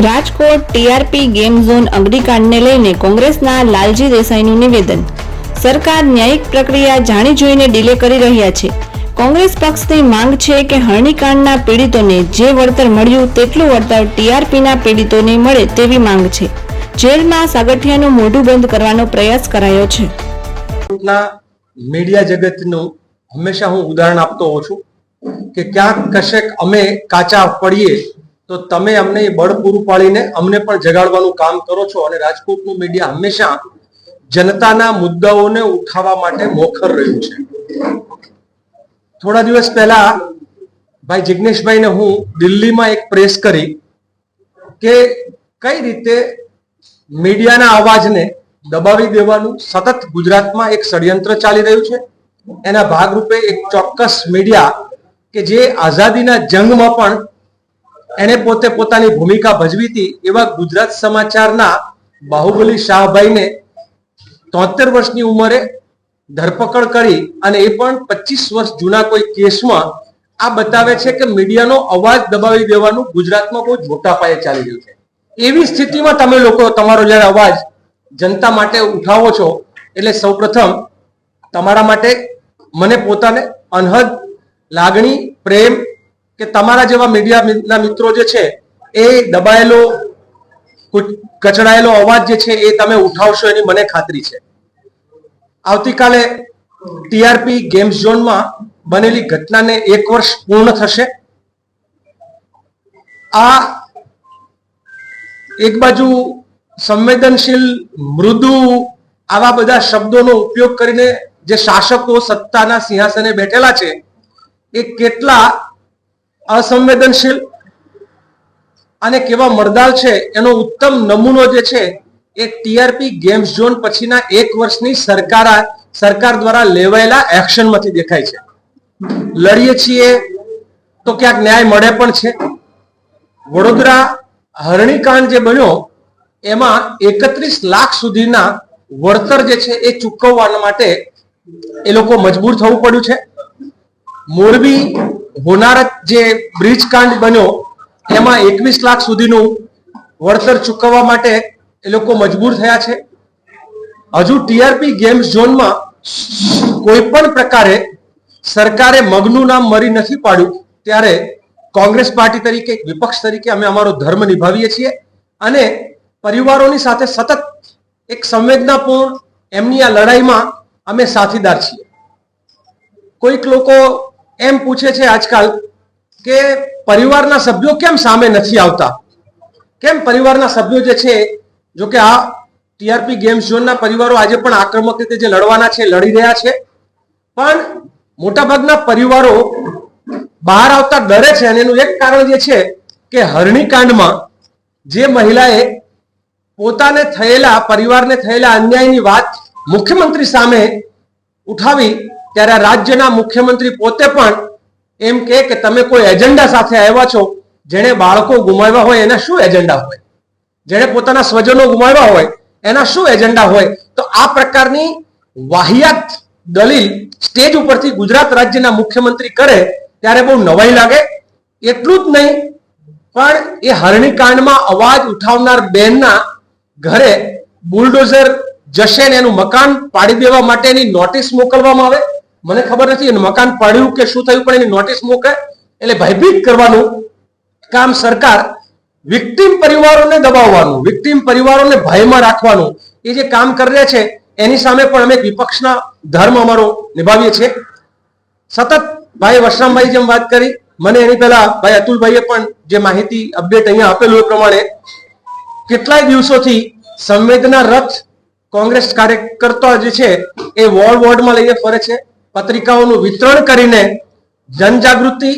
Rajkot TRP game zone અગ્નિકાંડને લઈને કોંગ્રેસના લાલજી દેસાઈનું નિવેદન. સરકાર ન્યાયિક પ્રક્રિયા જાણી જોઈને ડીલે કરી રહ્યા છે. કોંગ્રેસ પક્ષની માંગ છે કે હરણીકાંડના પીડિતોને જે વળતર મળ્યું તેટલું વળતર ટીઆરપીના પીડિતોને મળે તેવી માંગ છે. જેલમાં સાગઠિયાનું મોઢું બંધ કરવાનો પ્રયાસ કરાયો છે. મીડિયા જગતનું હંમેશા હું ઉદાહરણ આપતો હોઉં છું કે ક્યાંક કશેક અમે કાચા પડીએ તો તમે અમને બળ પૂરું પાડીને અમને પણ જગાડવાનું કામ કરો છો. અને રાજકોટનું મીડિયા હંમેશા જનતાના મુદ્દાઓને ઉઠાવવા માટે મોખર રહ્યું છે. થોડા દિવસ પહેલા ભાઈ જિગ્નેશભાઈને હું દિલ્હીમાં એક પ્રેસ કરી કે કઈ રીતે મીડિયાના અવાજને દબાવી દેવાનું સતત ગુજરાતમાં એક ષડયંત્ર ચાલી રહ્યું છે. એના ભાગરૂપે એક ચોક્કસ મીડિયા કે જે આઝાદીના જંગમાં પણ એને પોતે પોતાની ભૂમિકા ભજવી હતી એવા ગુજરાત સમાચારના બાહુબલી શાહભાઈને 73 વર્ષની ઉંમરે ધરપકડ કરી અને એ પણ 25 વર્ષ જૂના કોઈ કેસમાં આ બતાવે છે કે મીડિયાનો અવાજ દબાવી દેવાનું ગુજરાતમાં બહુ જ મોટા પાયે ચાલી રહ્યું છે. એવી સ્થિતિમાં તમે લોકો તમારો જ્યારે અવાજ જનતા માટે ઉઠાવો છો એટલે સૌપ્રથમ તમારા માટે મને પોતાને અનહદ લાગણી પ્રેમ કે તમારા જેવા મીડિયાના મિત્રો જે છે એ દબાયેલો કચડાયેલો અવાજ જે છે એ તમે ઉઠાવશો એની મને ખાતરી છે. આવતીકાલે ટીઆરપી ગેમ્સ ઝોનમાં બનેલી ઘટનાને 1 વર્ષ પૂર્ણ થશે. આ એક બાજુ સંવેદનશીલ મૃદુ આવા બધા શબ્દોનો ઉપયોગ કરીને જે શાસકો સત્તાના સિંહાસને બેઠેલા છે એ કેટલા અસંવેદનશીલ અને કેવા મર્દાલ છે એનો ઉત્તમ નમૂનો જે છે એ ટીઆરપી ગેમ્સ ઝોન પછીના 1 વર્ષની સરકાર દ્વારા લેવાયેલા એક્શનમાંથી દેખાય છે. લડીએ છીએ તો ક્યાંક ન્યાય મળે પણ છે. વડોદરા હરણીકાંડ જે બન્યો એમાં 31 લાખ સુધીના વળતર જે છે એ ચૂકવવા માટે એ લોકો મજબૂર થવું પડ્યું છે. મોરબી હોનારત જે બ્રિજ કાંડ બન્યો એમાં 21 લાખ સુધીનું વળતર ચૂકવવા માટે એ લોકો મજબૂર થયા છે. હજુ ટીઆરપી ગેમ્સ ઝોનમાં કોઈ પણ પ્રકારે સરકારે મગનું નામ મરી નથી પાડ્યું ત્યારે કોંગ્રેસ પાર્ટી તરીકે વિપક્ષ તરીકે અમે અમારો ધર્મ નિભાવીએ છીએ અને પરિવારોની સાથે સતત એક સંવેદનાપૂર્ણ એમની આ લડાઈમાં અમે સાથીદાર છીએ. કોઈક લોકો એમ પૂછે છે આજકાલ કે પરિવારના સભ્યો કેમ સામે નથી આવતા, કેમ પરિવારના સભ્યો જે છે, જો કે આ ટીઆરપી ગેમ્સ ઝોનના પરિવારો આજે પણ આક્રમક રીતે જે લડવાના છે લડી રહ્યા છે, પણ મોટાભાગના પરિવારો બહાર આવતા ડરે છે. અને એનું એક કારણ જે છે કે હરણીકાંડમાં જે મહિલાએ પોતાને થયેલા પરિવારને થયેલા અન્યાયની વાત મુખ્યમંત્રી સામે ઉઠાવી ત્યારે રાજ્યના મુખ્યમંત્રી પોતે પણ એમ કે તમે કોઈ એજન્ડા સાથે આવ્યા છો. જેણે બાળકો ગુમાવ્યા હોય એના શું એજન્ડા હોય, જેણે પોતાના સ્વજનો ગુમાવ્યા હોય એના શું એજન્ડા હોય. તો આ પ્રકારની વાહિયાત દલીલ સ્ટેજ ઉપરથી ગુજરાત રાજ્યના મુખ્યમંત્રી કરે ત્યારે બહુ નવાઈ લાગે. એટલું જ નહીં પણ એ હરણીકાંડમાં અવાજ ઉઠાવનાર બેનના ઘરે બુલડોઝર જશે ને એનું મકાન પાડી દેવા માટેની નોટિસ મોકલવામાં આવે. મને ખબર નથી એનું મકાન પાડ્યું કે શું થયું, પણ એની નોટિસ મોકલે એટલે ભયભીત કરવાનું કામ સરકાર, વિક્ટિમ પરિવારોને દબાવવાનું, વિક્ટિમ પરિવારોને ભયમાં રાખવાનું એ જે કામ કરી રહ્યા છે એની સામે પણ અમે વિપક્ષના ધર્મ અમારો નિભાવીએ છીએ. સતત ભાઈ વશરામભાઈ જેમ વાત કરી, મને એની પહેલા ભાઈ અતુલભાઈએ પણ જે માહિતી અપડેટ અહીંયા આપેલું એ પ્રમાણે કેટલાય દિવસોથી સંવેદના રથ કોંગ્રેસ કાર્યકર્તા જે છે એ વોર્ડમાં લઈને ફરે છે. પત્રિકાઓનું વિતરણ કરીને જનજાગૃતિ